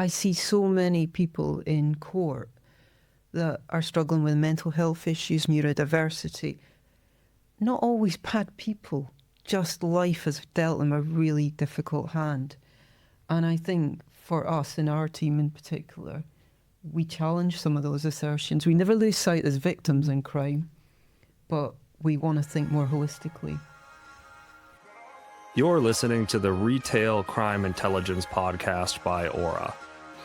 I see so many people in court that are struggling with mental health issues, neurodiversity. Not always bad people, just life has dealt them a really difficult hand. And I think for us, in our team in particular, we challenge some of those assertions. We never lose sight as victims in crime, but we want to think more holistically. You're listening to the Retail Crime Intelligence Podcast by Auror,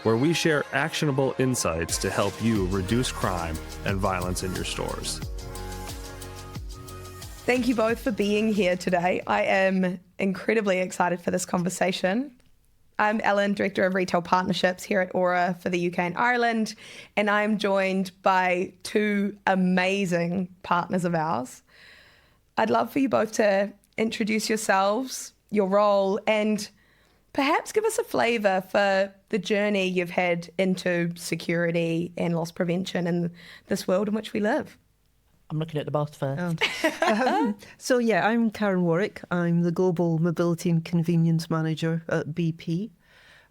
where we share actionable insights to help you reduce crime and violence in your stores. Thank you both for being here today. I am incredibly excited for this conversation. I'm Ellen, Director of Retail Partnerships here at Auror for the UK and Ireland, and I'm joined by two amazing partners of ours. I'd love for you both to introduce yourselves, your role, and perhaps give us a flavour for the journey you've had into security and loss prevention in this world in which we live. I'm looking at the boss first. I'm Karen Warwick. I'm the Global Mobility and Convenience Manager at BP.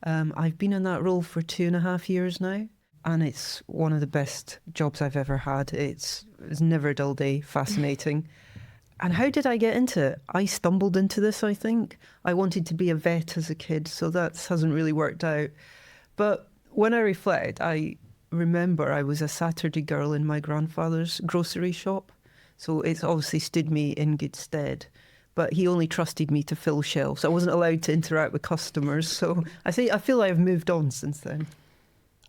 I've been in that role for 2.5 years now, and it's one of the best jobs I've ever had. It's never a dull day, fascinating. And how did I get into it? I stumbled into this, I think. I wanted to be a vet as a kid, so that hasn't really worked out. But when I reflect, I remember I was a Saturday girl in my grandfather's grocery shop. So it's obviously stood me in good stead. But he only trusted me to fill shelves. I wasn't allowed to interact with customers. So I feel I've moved on since then.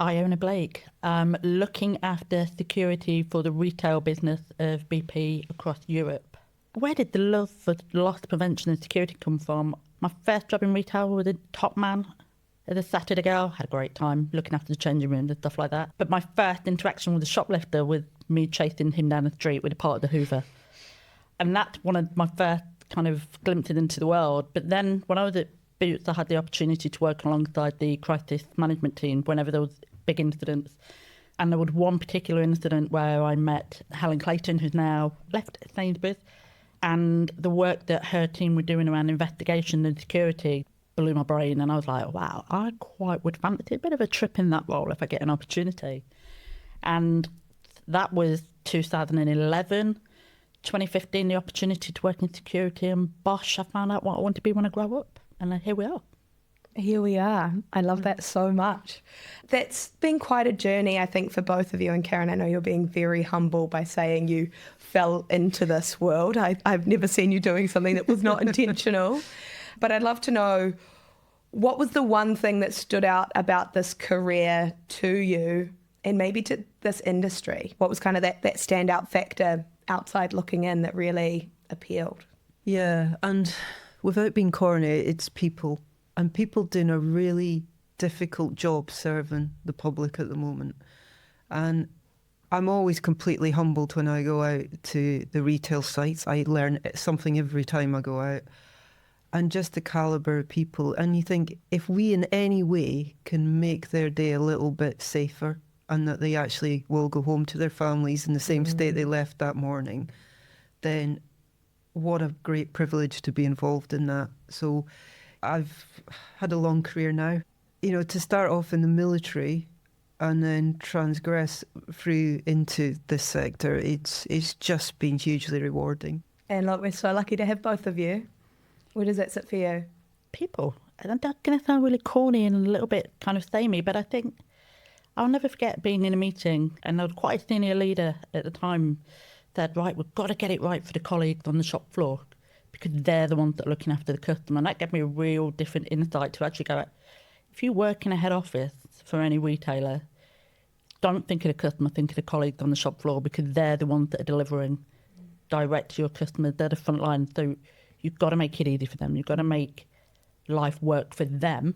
Iona Blake, looking after security for the retail business of BP across Europe. Where did the love for loss prevention and security come from? My first job in retail was a top man as a Saturday girl. Had a great time looking after the changing rooms and stuff like that. But my first interaction with a shoplifter was me chasing him down the street with a part of the Hoover. And that's one of my first kind of glimpses into the world. But then when I was at Boots, I had the opportunity to work alongside the crisis management team whenever there was big incidents. And there was one particular incident where I met Helen Clayton, who's now left Sainsbury's, and the work that her team were doing around investigation and security blew my brain. And I was like, wow, I quite would fancy a bit of a trip in that role if I get an opportunity. And that was 2011. 2015, the opportunity to work in security, and bosh, I found out what I want to be when I grow up. And here we are. Here we are. I love that so much. That's been quite a journey, I think, for both of you. And Karen, I know you're being very humble by saying you fell into this world. I've never seen you doing something that was not intentional. But I'd love to know, what was the one thing that stood out about this career to you and maybe to this industry? What was kind of that standout factor outside looking in that really appealed? Yeah, and without being corny, it's people. And people doing a really difficult job serving the public at the moment. And I'm always completely humbled when I go out to the retail sites. I learn something every time I go out. And just the calibre of people. And you think, if we in any way can make their day a little bit safer, and that they actually will go home to their families in the same state they left that morning, then what a great privilege to be involved in that. So I've had a long career now. You know, to start off in the military and then transgress through into this sector, it's just been hugely rewarding. And look, we're so lucky to have both of you. Where does that sit for you? People. And that's going to sound really corny and a little bit kind of samey, but I think I'll never forget being in a meeting, and there was quite a senior leader at the time said, right, we've got to get it right for the colleagues on the shop floor, because they're the ones that are looking after the customer. And that gave me a real different insight to actually go, if you work in a head office for any retailer, don't think of the customer, think of the colleagues on the shop floor, because they're the ones that are delivering direct to your customers. They're the front line. So you've got to make it easy for them. You've got to make life work for them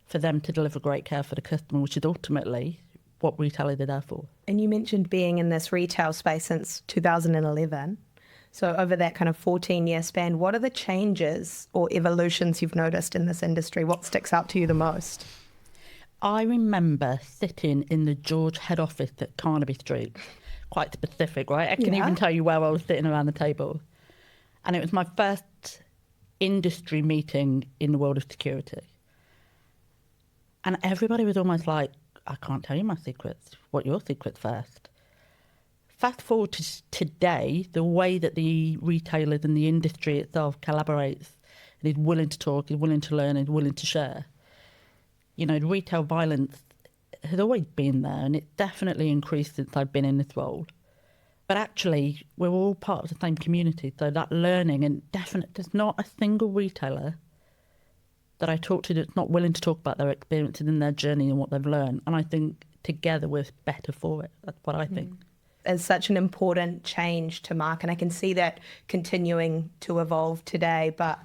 to deliver great care for the customer, which is ultimately what retailers are there for. And you mentioned being in this retail space since 2011. So over that kind of 14-year span, what are the changes or evolutions you've noticed in this industry? What sticks out to you the most? I remember sitting in the George head office at Carnaby Street. Quite specific, right? I can even tell you where I was sitting around the table. And it was my first industry meeting in the world of security. And everybody was almost like, I can't tell you my secrets. What are your secrets first? Fast forward to today, the way that the retailers and the industry itself collaborates and is willing to talk, is willing to learn, is willing to share. You know, retail violence has always been there, and it's definitely increased since I've been in this role. But actually, we're all part of the same community, so that learning, and definitely, there's not a single retailer that I talk to that's not willing to talk about their experiences and their journey and what they've learned. And I think together we're better for it. That's what I think. It's such an important change to mark, and I can see that continuing to evolve today. But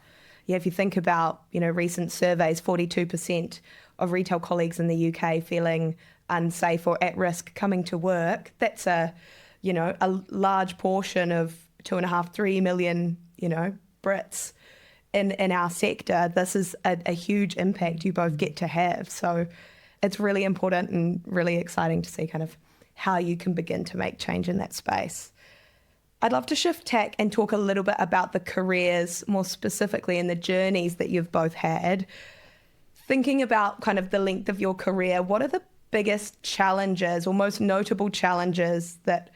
yeah, if you think about, you know, recent surveys, 42% of retail colleagues in the UK feeling unsafe or at risk coming to work. That's a large portion of 2.5, 3 million, Brits in our sector. This is a huge impact you both get to have. So it's really important and really exciting to see kind of how you can begin to make change in that space. I'd love to shift tack and talk a little bit about the careers, more specifically, and the journeys that you've both had. Thinking about kind of the length of your career, what are the biggest challenges or most notable challenges that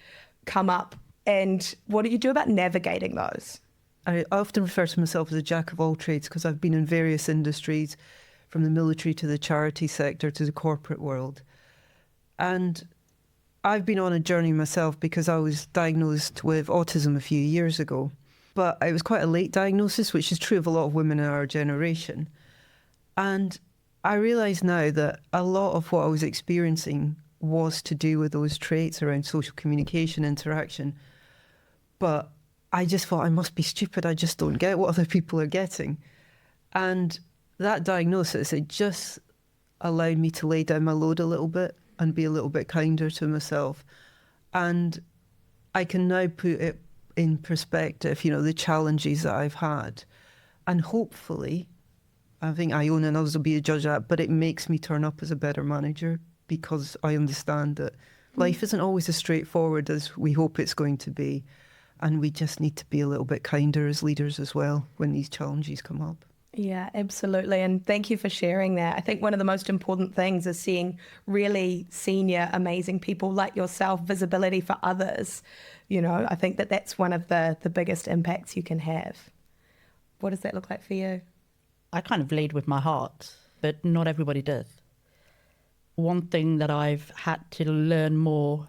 come up, and what do you do about navigating those? I often refer to myself as a jack of all trades because I've been in various industries, from the military to the charity sector to the corporate world. And I've been on a journey myself because I was diagnosed with autism a few years ago. But it was quite a late diagnosis, which is true of a lot of women in our generation. And I realise now that a lot of what I was experiencing was to do with those traits around social communication, interaction. But I just thought, I must be stupid. I just don't get what other people are getting. And that diagnosis, it just allowed me to lay down my load a little bit and be a little bit kinder to myself. And I can now put it in perspective, the challenges that I've had. And hopefully, I think Iona and others will be a judge of that, but it makes me turn up as a better manager because I understand that life isn't always as straightforward as we hope it's going to be. And we just need to be a little bit kinder as leaders as well when these challenges come up. Yeah, absolutely. And thank you for sharing that. I think one of the most important things is seeing really senior, amazing people like yourself, visibility for others. I think that's one of the biggest impacts you can have. What does that look like for you? I kind of lead with my heart, but not everybody does. One thing that I've had to learn more,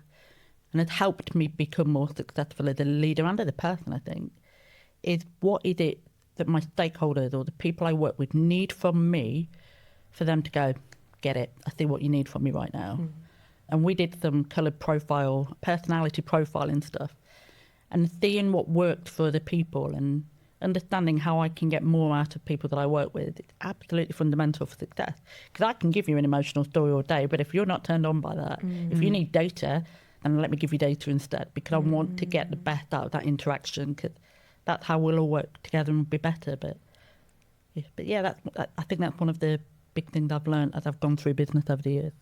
and it's helped me become more successful as a leader and as a person, I think, is what is it that my stakeholders or the people I work with need from me for them to go, get it, I see what you need from me right now. And we did some coloured profile, personality profiling stuff, and seeing what worked for the people and understanding how I can get more out of people that I work with. It's absolutely fundamental for success. Because I can give you an emotional story all day, but if you're not turned on by that, if you need data, then let me give you data instead, because I want to get the best out of that interaction, because that's how we'll all work together and be better. But yeah, I think that's one of the big things I've learned as I've gone through business over the years.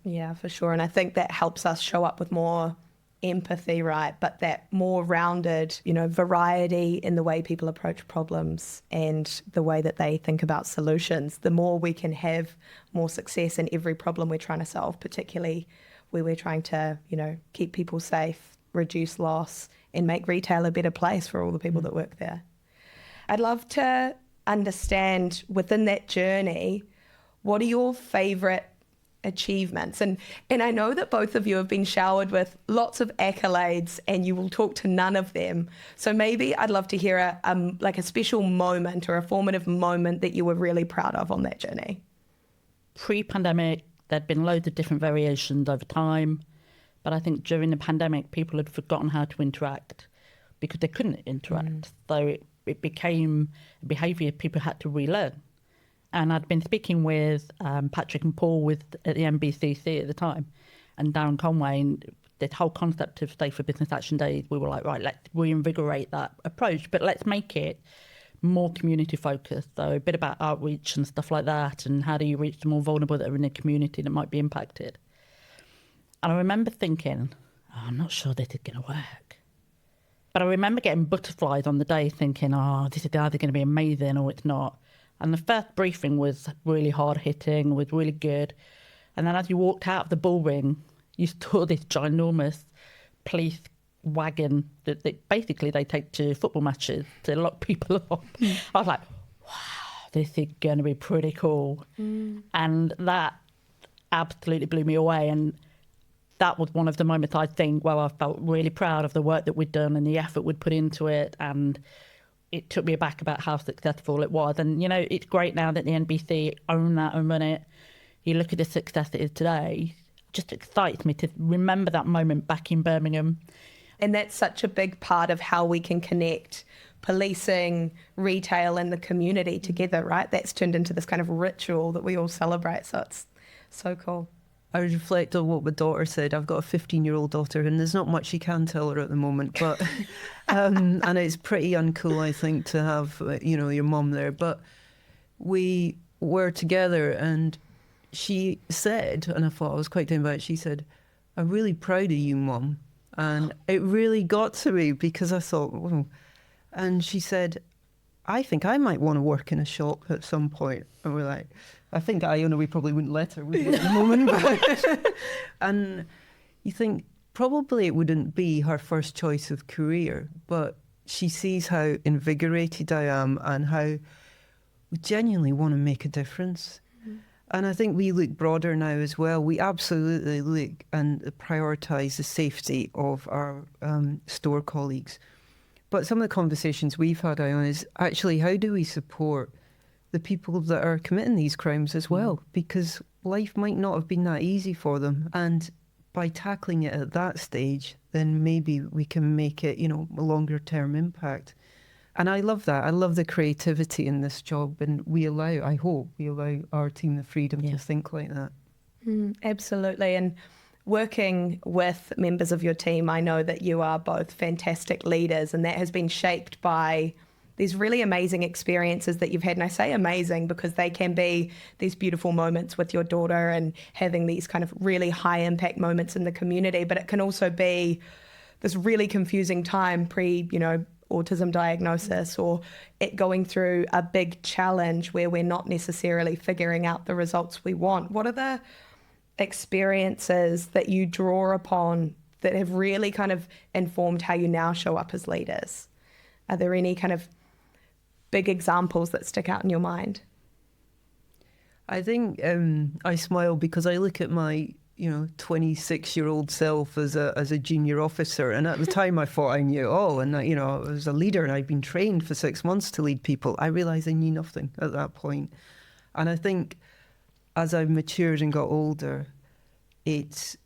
Yeah, for sure. And I think that helps us show up with more empathy, right? But that more rounded, variety in the way people approach problems and the way that they think about solutions. The more we can have more success in every problem we're trying to solve, particularly where we're trying to, keep people safe, reduce loss, and make retail a better place for all the people that work there. I'd love to understand within that journey, what are your favourite achievements? And I know that both of you have been showered with lots of accolades and you will talk to none of them. So maybe I'd love to hear a special moment or a formative moment that you were really proud of on that journey. Pre-pandemic, there'd been loads of different variations over time. But I think during the pandemic, people had forgotten how to interact because they couldn't interact. So it became a behaviour people had to relearn. And I'd been speaking with Patrick and Paul at the NBCC at the time, and Darren Conway, and this whole concept of Stay for Business Action Days, we were like, right, let's reinvigorate that approach, but let's make it more community focused. So a bit about outreach and stuff like that, and how do you reach the more vulnerable that are in the community that might be impacted. And I remember thinking, I'm not sure this is going to work. But I remember getting butterflies on the day thinking, this is either going to be amazing or it's not. And the first briefing was really hard hitting, was really good. And then as you walked out of the bullring, you saw this ginormous police wagon that basically they take to football matches to lock people up. I was like, wow, this is going to be pretty cool. And that absolutely blew me away. And that was one of the moments I think where I felt really proud of the work that we'd done and the effort we'd put into it. And it took me aback about how successful it was. And, you know, it's great now that the NBC own that and run it. You look at the success it is today, it just excites me to remember that moment back in Birmingham. And that's such a big part of how we can connect policing, retail and the community together, right? That's turned into this kind of ritual that we all celebrate. So it's so cool. I reflect on what my daughter said. I've got a 15-year-old daughter, and there's not much you can tell her at the moment. But and it's pretty uncool, I think, to have your mum there. But we were together, and she said, and I thought I was quite taken by it. She said, "I'm really proud of you, Mum," and it really got to me because I thought, "Whoa." And she said, "I think I might want to work in a shop at some point." And we're like, I think Iona, we probably wouldn't let her, would we, at the moment? But and you think probably it wouldn't be her first choice of career, but she sees how invigorated I am and how we genuinely want to make a difference. And I think we look broader now as well. We absolutely look and prioritise the safety of our store colleagues. But some of the conversations we've had, Iona, is actually how do we support the people that are committing these crimes as well? Because life might not have been that easy for them. And by tackling it at that stage, then maybe we can make it, a longer term impact. And I love that. I love the creativity in this job. And I hope we allow our team the freedom to think like that. Absolutely. And working with members of your team, I know that you are both fantastic leaders, and that has been shaped by these really amazing experiences that you've had. And I say amazing because they can be these beautiful moments with your daughter and having these kind of really high impact moments in the community, but it can also be this really confusing time autism diagnosis, or it going through a big challenge where we're not necessarily figuring out the results we want. What are the experiences that you draw upon that have really kind of informed how you now show up as leaders? Are there any kind of big examples that stick out in your mind? I think I smile because I look at my 26-year-old self as a junior officer, and at the time I thought I knew it all, and I was a leader and I'd been trained for 6 months to lead people. I realised I knew nothing at that point. And I think as I've matured and got older, it's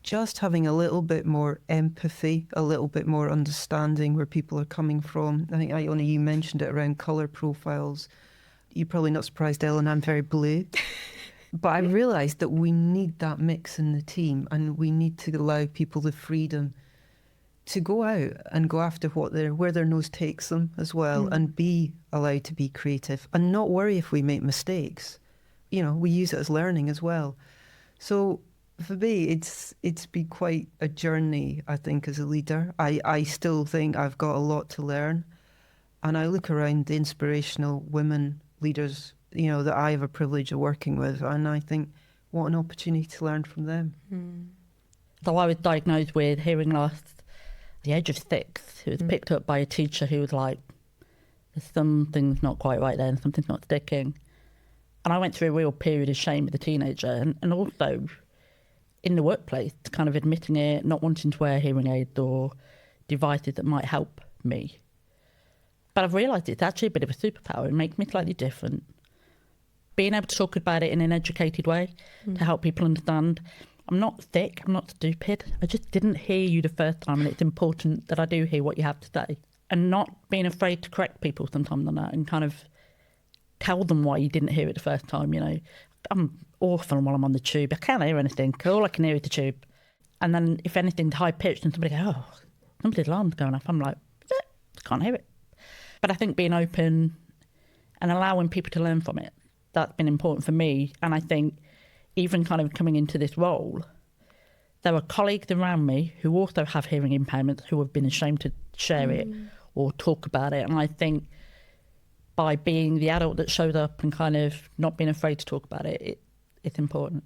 just having a little bit more empathy, a little bit more understanding where people are coming from. I think, Iona, you mentioned it around colour profiles. You're probably not surprised, Ellen, I'm very blue. But I realised that we need that mix in the team, and we need to allow people the freedom to go out and go after where their nose takes them as well, and be allowed to be creative and not worry if we make mistakes. We use it as learning as well. So for me, it's been quite a journey, I think, as a leader. I still think I've got a lot to learn. And I look around the inspirational women leaders, that I have a privilege of working with, and I think, what an opportunity to learn from them. So I was diagnosed with hearing loss at the age of 6. It was picked up by a teacher who was like, there's something's not quite right there and something's not sticking. And I went through a real period of shame as a teenager, and also in the workplace, kind of admitting it, not wanting to wear hearing aids or devices that might help me. But I've realised it's actually a bit of a superpower. It makes me slightly different. Being able to talk about it in an educated way to help people understand. I'm not thick, I'm not stupid. I just didn't hear you the first time, and it's important that I do hear what you have to say. And not being afraid to correct people sometimes on that and kind of tell them why you didn't hear it the first time, I'm awful while I'm on the tube. I can't hear anything. All I can hear is the tube. And then if anything's high-pitched and somebody goes, oh, somebody's alarm's going off, I'm like, can't hear it. But I think being open and allowing people to learn from it, that's been important for me. And I think even kind of coming into this role, there are colleagues around me who also have hearing impairments who have been ashamed to share it or talk about it. And I think by being the adult that showed up and kind of not being afraid to talk about it, it's important.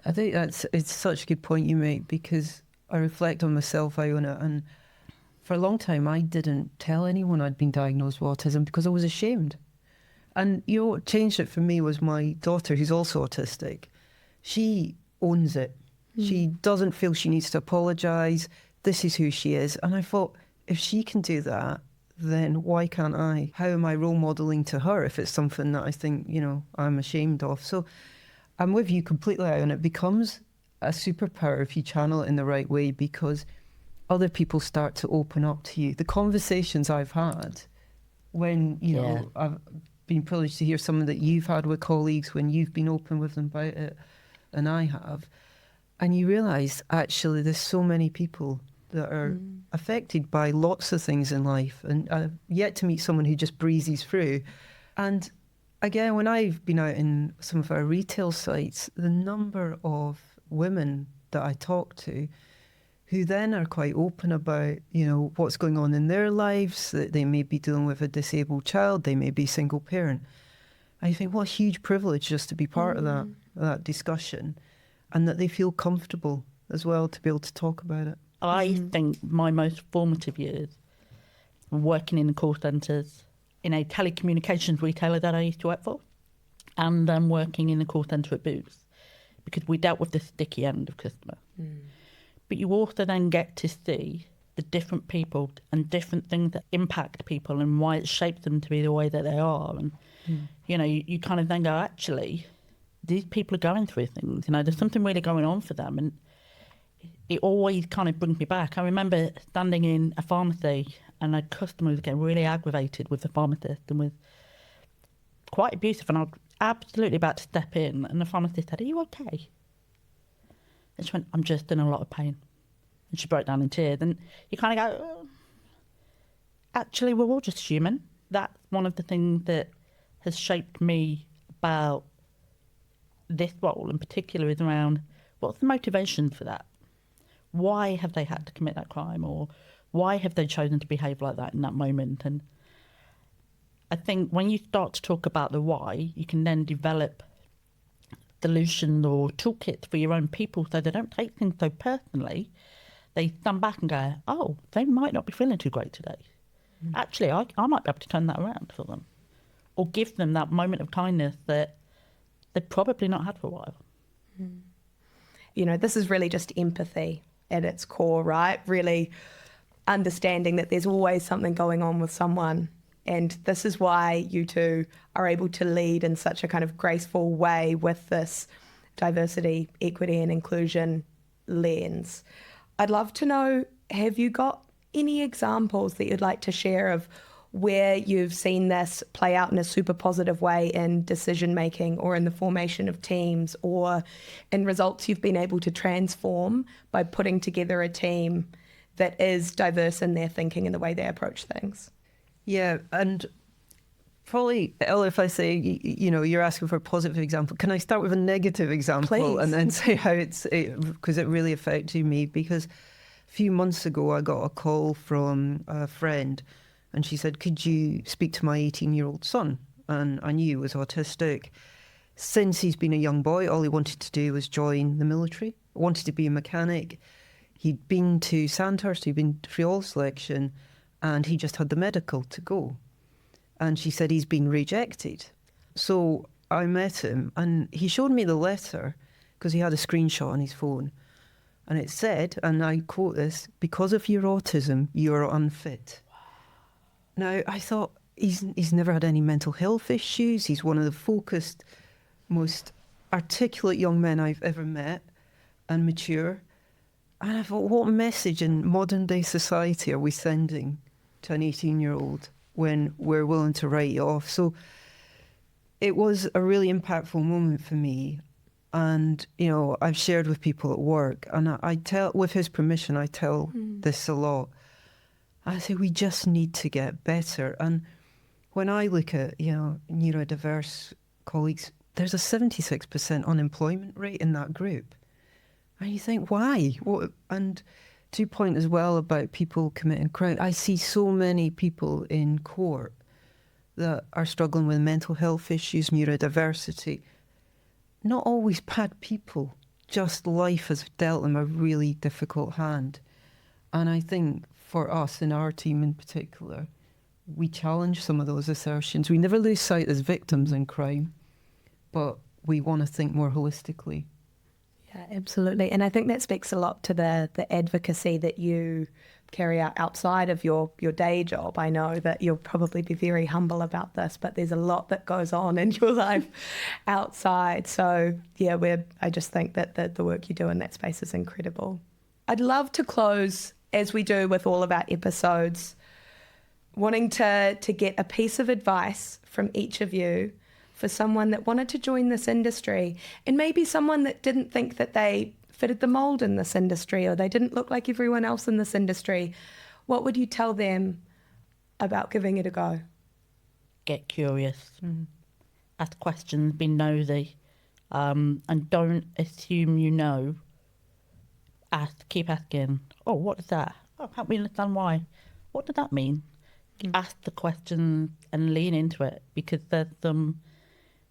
I think it's such a good point you make, because I reflect on myself, Iona, and for a long time I didn't tell anyone I'd been diagnosed with autism because I was ashamed. And you know what changed it for me was my daughter, who's also autistic. She owns it. She doesn't feel she needs to apologise. This is who she is. And I thought, if she can do that, then why can't I? How am I role modelling to her if it's something that I think, I'm ashamed of? So I'm with you completely, and it becomes a superpower if you channel it in the right way, because other people start to open up to you. The conversations I've had when, I've been privileged to hear some that you've had with colleagues when you've been open with them about it, and I have, and you realise actually there's so many people that are affected by lots of things in life, and I've yet to meet someone who just breezes through. And again, when I've been out in some of our retail sites, the number of women that I talk to who then are quite open about, what's going on in their lives, that they may be dealing with a disabled child, they may be single parent. I think what a huge privilege just to be part of that discussion, and that they feel comfortable as well to be able to talk about it. I think my most formative years were working in the call centres in a telecommunications retailer that I used to work for, and working in the call centre at Boots, because we dealt with the sticky end of customer. But you also then get to see the different people and different things that impact people and why it shapes them to be the way that they are. And, you kind of then go, actually, these people are going through things. There's something really going on for them. And it always kind of brings me back. I remember standing in a pharmacy and a customer was getting really aggravated with the pharmacist and was quite abusive, and I was absolutely about to step in, and the pharmacist said, "Are you okay?" And she went, "I'm just in a lot of pain." And she broke down in tears. And you kind of go, oh, actually, we're all just human. That's one of the things that has shaped me about this role in particular, is around what's the motivation for that? Why have they had to commit that crime, or why have they chosen to behave like that in that moment? And I think when you start to talk about the why, you can then develop solutions or toolkits for your own people so they don't take things so personally. They stand back and go, oh, they might not be feeling too great today. Actually, I might be able to turn that around for them, or give them that moment of kindness that they've probably not had for a while. This is really just empathy at its core, right? Really understanding that there's always something going on with someone. And this is why you two are able to lead in such a kind of graceful way with this diversity, equity and inclusion lens. I'd love to know, have you got any examples that you'd like to share of where you've seen this play out in a super positive way in decision making, or in the formation of teams, or in results you've been able to transform by putting together a team that is diverse in their thinking and the way they approach things? Yeah, and probably, Elle, if I say, you're asking for a positive example, can I start with a negative example? Please. And then say how because it really affected me? Because a few months ago, I got a call from a friend, and she said, could you speak to my 18-year-old son? And I knew he was autistic. Since he's been a young boy, all he wanted to do was join the military, wanted to be a mechanic. He'd been to Sandhurst, he'd been through all selection, and he just had the medical to go. And she said he's been rejected. So I met him, and he showed me the letter, because he had a screenshot on his phone. And it said, and I quote this, "Because of your autism, you're unfit." Now, I thought, he's never had any mental health issues. He's one of the focused, most articulate young men I've ever met, and mature. And I thought, what message in modern day society are we sending to an 18-year-old when we're willing to write you off? So it was a really impactful moment for me. And, I've shared with people at work, and I tell, with his permission, I tell this a lot. I say, we just need to get better. And when I look at, neurodiverse colleagues, there's a 76% unemployment rate in that group. And you think, why? What? And to your point as well about people committing crime, I see so many people in court that are struggling with mental health issues, neurodiversity. Not always bad people, just life has dealt them a really difficult hand. And I think for us, in our team in particular, we challenge some of those assertions. We never lose sight as victims in crime, but we want to think more holistically. Yeah, absolutely. And I think that speaks a lot to the advocacy that you carry out outside of your day job. I know that you'll probably be very humble about this, but there's a lot that goes on in your life outside. So yeah, I just think that the work you do in that space is incredible. I'd love to close, as we do with all of our episodes, wanting to get a piece of advice from each of you for someone that wanted to join this industry, and maybe someone that didn't think that they fitted the mold in this industry, or they didn't look like everyone else in this industry. What would you tell them about giving it a go? Get curious. Ask questions, be nosy, and don't assume you know. Keep asking. Oh, what is that? Oh, help me understand why. What does that mean? Ask the questions and lean into it, because there's some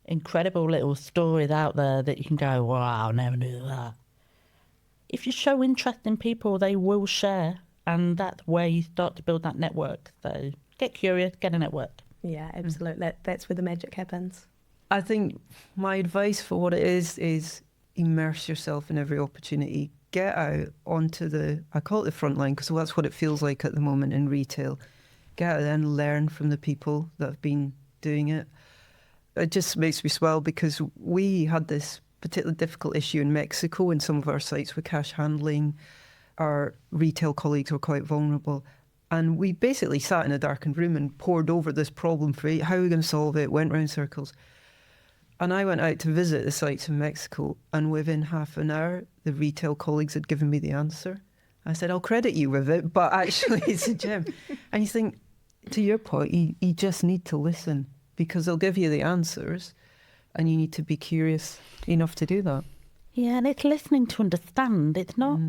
incredible little stories out there that you can go, wow, I never knew that. If you show interest in people, they will share, and that's where you start to build that network. So get curious, get a network. Yeah, absolutely. That's where the magic happens. I think my advice for what it is immerse yourself in every opportunity. Get out onto I call it the frontline, because that's what it feels like at the moment in retail. Get out there and learn from the people that have been doing it. It just makes me swell, because we had this particularly difficult issue in Mexico in some of our sites with cash handling. Our retail colleagues were quite vulnerable. And we basically sat in a darkened room and pored over this problem for how are we going to solve it, went round circles. And I went out to visit the sites in Mexico, and within half an hour, the retail colleagues had given me the answer. I said, I'll credit you with it, but actually it's a gem. And you think, to your point, you just need to listen, because they'll give you the answers, and you need to be curious enough to do that. Yeah, and it's listening to understand. It's not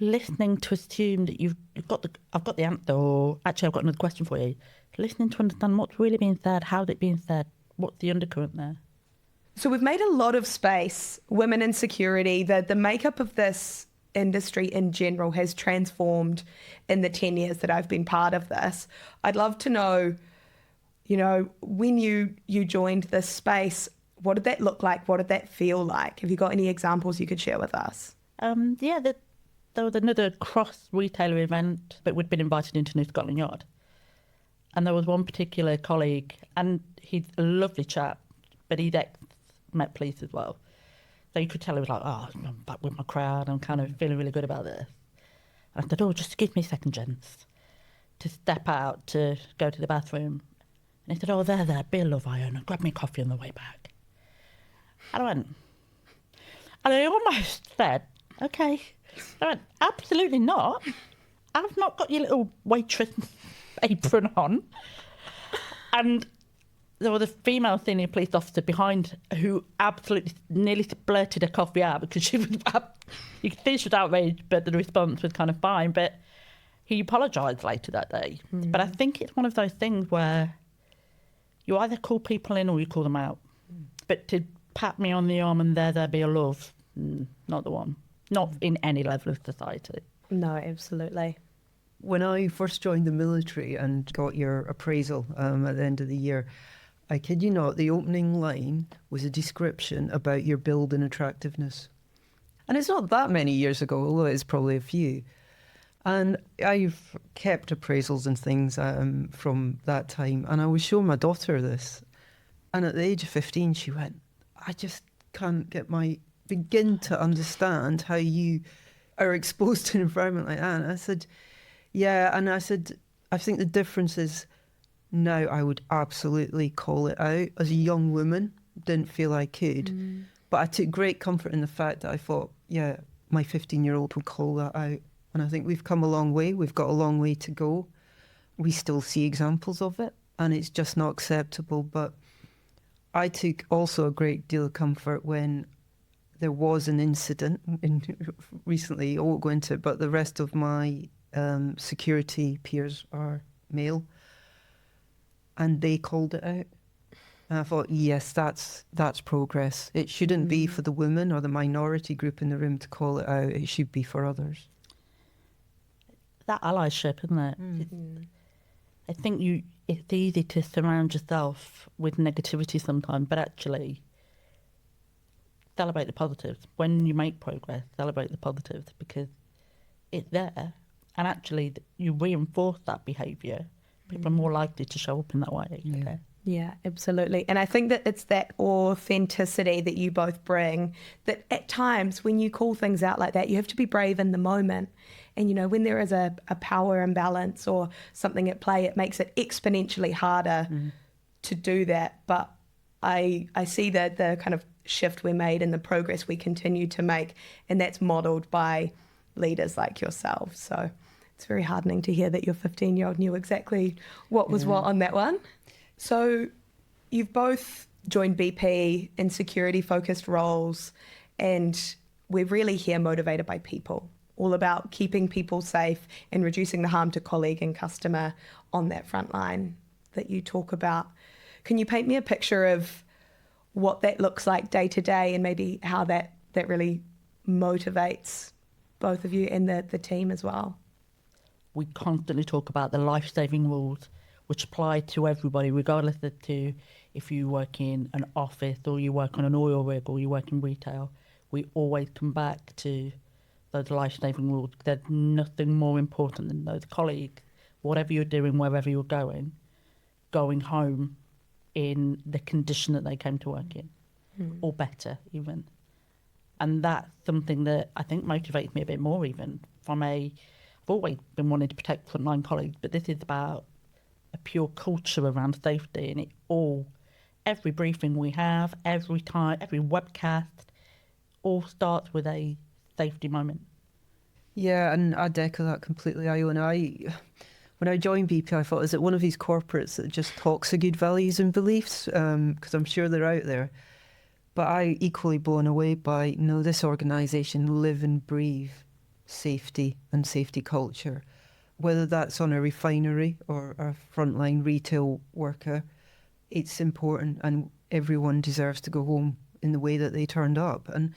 listening to assume that I've got the answer, or actually I've got another question for you. Listening to understand what's really being said, how's it being said, what's the undercurrent there. So we've made a lot of space, women in security, the makeup of this industry in general has transformed in the 10 years that I've been part of this. I'd love to know, when you joined this space, what did that look like? What did that feel like? Have you got any examples you could share with us? There was another cross-retailer event, but we'd been invited into New Scotland Yard. And there was one particular colleague, and he's a lovely chap, but he'd ex-Met Police as well. So you could tell he was like, I'm back with my crowd, I'm kind of feeling really good about this. And I said, just give me a second, gents, to step out to go to the bathroom. And he said, there, be a love, Iona, grab me a coffee on the way back. And I went, and I almost said, okay. I went, absolutely not. I've not got your little waitress apron on. And there was a female senior police officer behind who absolutely nearly blurted her coffee out, because she was, you could see she was outraged, but the response was kind of fine. But he apologised later that day. But I think it's one of those things where you either call people in or you call them out. But to pat me on the arm and there be a love, not the one. Not in any level of society. No, absolutely. When I first joined the military and got your appraisal at the end of the year, I kid you not, the opening line was a description about your build and attractiveness. And it's not that many years ago, although it's probably a few. And I've kept appraisals and things from that time. And I was showing my daughter this. And at the age of 15, she went, I just can't begin to understand how you are exposed to an environment like that. And I said, yeah. And I said, I think the difference is now I would absolutely call it out. As a young woman, didn't feel I could. But I took great comfort in the fact that I thought, yeah, my 15-year-old would call that out. And I think we've come a long way. We've got a long way to go. We still see examples of it, and it's just not acceptable. But I took also a great deal of comfort when there was an incident recently. I won't go into it, but the rest of my security peers are male. and they called it out. And I thought, yes, that's progress. It shouldn't be for the woman or the minority group in the room to call it out. It should be for others. That allyship, isn't it? I think it's easy to surround yourself with negativity sometimes, but actually celebrate the positives. When you make progress, celebrate the positives, because it's there. And actually, you reinforce that behaviour. People are more likely to show up in that way. Yeah. Okay? Yeah, absolutely. And I think that it's that authenticity that you both bring, that at times when you call things out like that, you have to be brave in the moment. And, you know, when there is a power imbalance or something at play, it makes it exponentially harder to do that. But I see that the kind of shift we made and the progress we continue to make, and that's modelled by leaders like yourselves. So it's very heartening to hear that your 15-year-old knew exactly what was what on that one. So you've both joined BP in security-focused roles, and we're really here motivated by people, all about keeping people safe and reducing the harm to colleague and customer on that front line that you talk about. Can you paint me a picture of what that looks like day to day, and maybe how that really motivates both of you and the team as well? We constantly talk about the life-saving rules which apply to everybody, regardless of if you work in an office or you work on an oil rig or you work in retail. We always come back to those life-saving rules. There's nothing more important than those colleagues, whatever you're doing, wherever you're going home in the condition that they came to work in, or better even. And that's something that I think motivates me a bit more even. I've always been wanting to protect frontline colleagues, but this is about a pure culture around safety, and every briefing we have, every webcast, all starts with a safety moment. Yeah, and I'd echo that completely, Iona. When I joined BP, I thought, is it one of these corporates that just talks of good values and beliefs? Because I'm sure they're out there. But I equally blown away by, this organisation live and breathe safety and safety culture. Whether that's on a refinery or a frontline retail worker, it's important, and everyone deserves to go home in the way that they turned up. And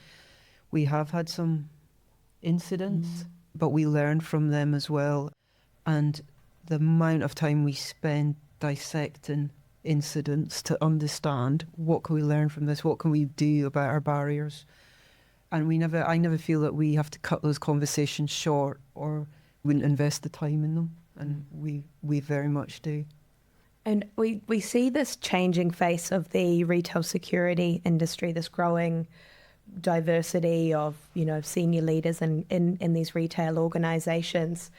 we have had some incidents, but we learn from them as well. And the amount of time we spend dissecting incidents to understand what can we learn from this, what can we do about our barriers. And I never feel that we have to cut those conversations short or wouldn't invest the time in them, and we very much do. And we see this changing face of the retail security industry, this growing diversity of, senior leaders in these retail organisations.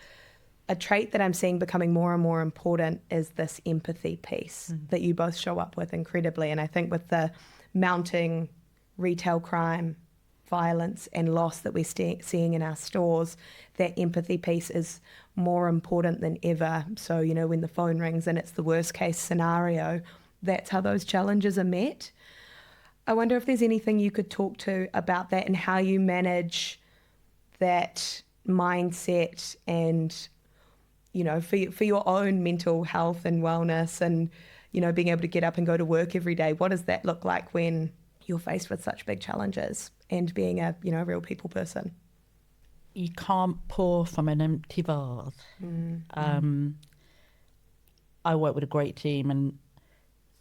A trait that I'm seeing becoming more and more important is this empathy piece that you both show up with incredibly. And I think with the mounting retail crime, violence and loss that we're seeing in our stores, that empathy piece is more important than ever. So, when the phone rings and it's the worst case scenario, that's how those challenges are met. I wonder if there's anything you could talk to about that and how you manage that mindset and, for your own mental health and wellness and, being able to get up and go to work every day. What does that look like when you're faced with such big challenges and being a real people person? You can't pour from an empty vase. I work with a great team, and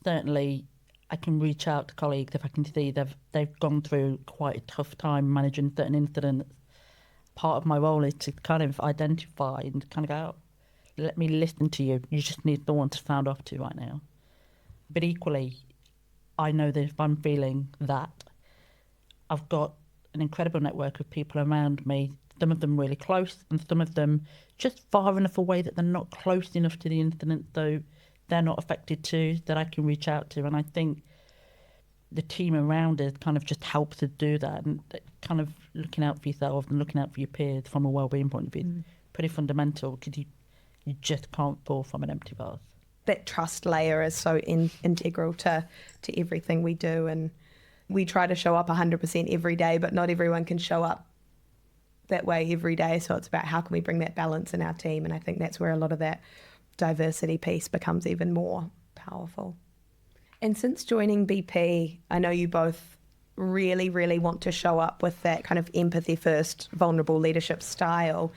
certainly I can reach out to colleagues if I can see they've gone through quite a tough time managing certain incidents. Part of my role is to kind of identify and kind of go, let me listen to you. You just need someone to sound off to right now. But equally, I know that if I'm feeling that, I've got an incredible network of people around me, some of them really close and some of them just far enough away that they're not close enough to the incident, so they're not affected too, that I can reach out to. And I think the team around us kind of just helps us do that, and kind of looking out for yourself and looking out for your peers from a wellbeing point of view. Pretty fundamental, because you just can't pour from an empty vase. That trust layer is so integral to everything we do, and we try to show up 100% every day, but not everyone can show up that way every day. So it's about how can we bring that balance in our team, and I think that's where a lot of that diversity piece becomes even more powerful. And since joining BP, I know you both really, really want to show up with that kind of empathy first, vulnerable leadership style.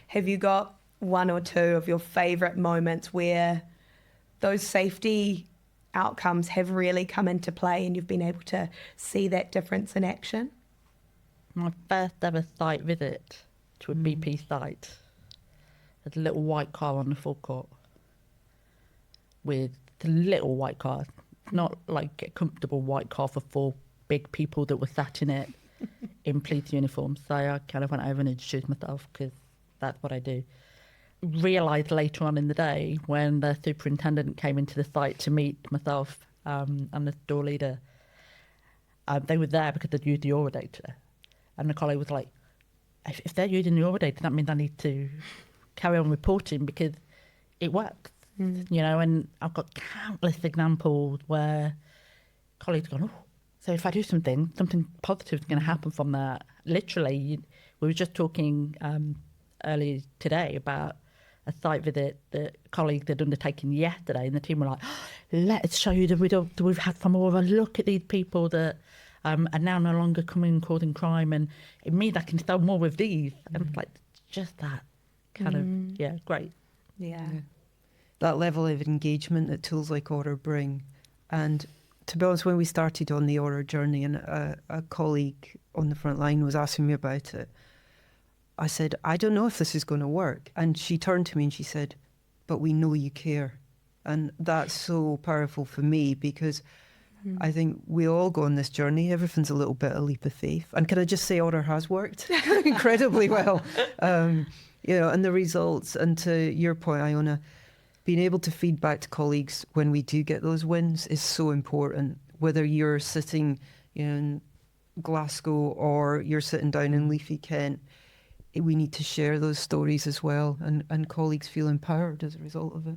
Have you got one or two of your favourite moments where those safety outcomes have really come into play and you've been able to see that difference in action? My first ever site visit to a BP site. There's a little white car on the forecourt with the little white car. It's not like a comfortable white car for 4 big people that were sat in it in police uniforms. So I kind of went over and introduced myself because that's what I do. Realised later on in the day when the superintendent came into the site to meet myself and the store leader, they were there because they'd used the Auror data. And the colleague was like, if they're using the Auror data, that means I need to carry on reporting because it works. You know, and I've got countless examples where colleagues have gone, oh, so if I do something positive is going to happen from that. Literally, we were just talking earlier today about a site visit that colleagues had undertaken yesterday, and the team were like, oh, let's show you the results that we've had from Auror. Look at these people that are now no longer coming and causing crime, and it means I can sell more of these. And it's like, just that kind of, yeah, great. Yeah. That level of engagement that tools like Auror bring. And to be honest, when we started on the Auror journey and a colleague on the front line was asking me about it, I said, I don't know if this is going to work. And she turned to me and she said, but we know you care. And that's so powerful for me because I think we all go on this journey. Everything's a little bit a leap of faith. And can I just say Auror has worked incredibly well. You know, and the results, and to your point, Iona, being able to feed back to colleagues when we do get those wins is so important. Whether you're sitting in Glasgow or you're sitting down in leafy Kent, we need to share those stories as well, and colleagues feel empowered as a result of it.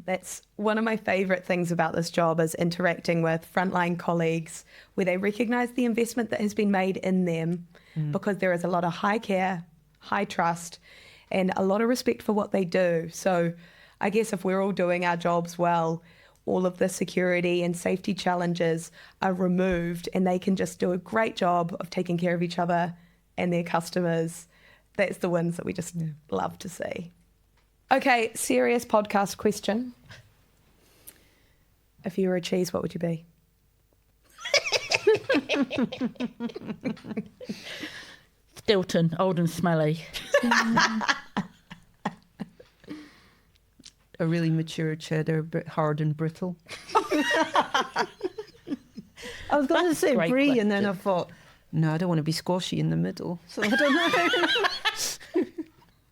That's one of my favourite things about this job is interacting with frontline colleagues where they recognise the investment that has been made in them because there is a lot of high care, high trust, and a lot of respect for what they do. So I guess if we're all doing our jobs well, all of the security and safety challenges are removed and they can just do a great job of taking care of each other and their customers. That's the wins that we just love to see. Okay, serious podcast question. If you were a cheese, what would you be? Stilton, old and smelly. A really mature cheddar, but hard and brittle. I was going to say brie, question. And then I thought, no, I don't want to be squashy in the middle. So I don't know.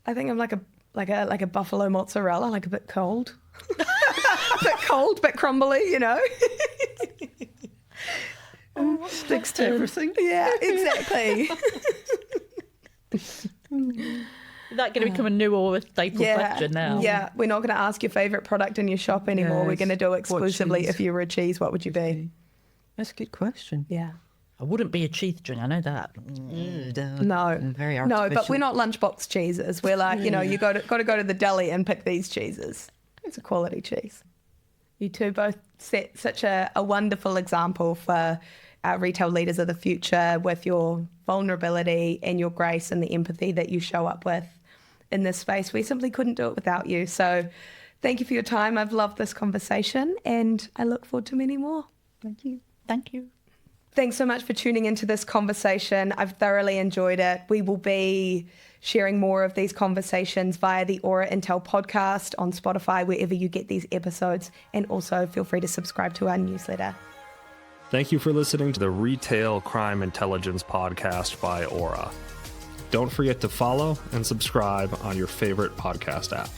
I think I'm like a buffalo mozzarella, like a bit cold. A bit cold, bit crumbly, you know. Sticks to everything. Yeah, exactly. Is that going to become a new or staple question now? Yeah, we're not going to ask your favourite product in your shop anymore. Yes. We're going to do exclusively if you were a cheese, what would you be? That's a good question. Yeah. I wouldn't be a cheese drink, I know that. No, very artificial. No, but we're not lunchbox cheeses. We're like, you know, you got to go to the deli and pick these cheeses. It's a quality cheese. You two both set such a wonderful example for our retail leaders of the future with your vulnerability and your grace and the empathy that you show up with in this space. We simply couldn't do it without you. So thank you for your time. I've loved this conversation and I look forward to many more. Thank you. Thank you. Thanks so much for tuning into this conversation. I've thoroughly enjoyed it. We will be sharing more of these conversations via the Auror Intel podcast on Spotify, wherever you get these episodes. And also feel free to subscribe to our newsletter. Thank you for listening to the Retail Crime Intelligence podcast by Auror. Don't forget to follow and subscribe on your favorite podcast app.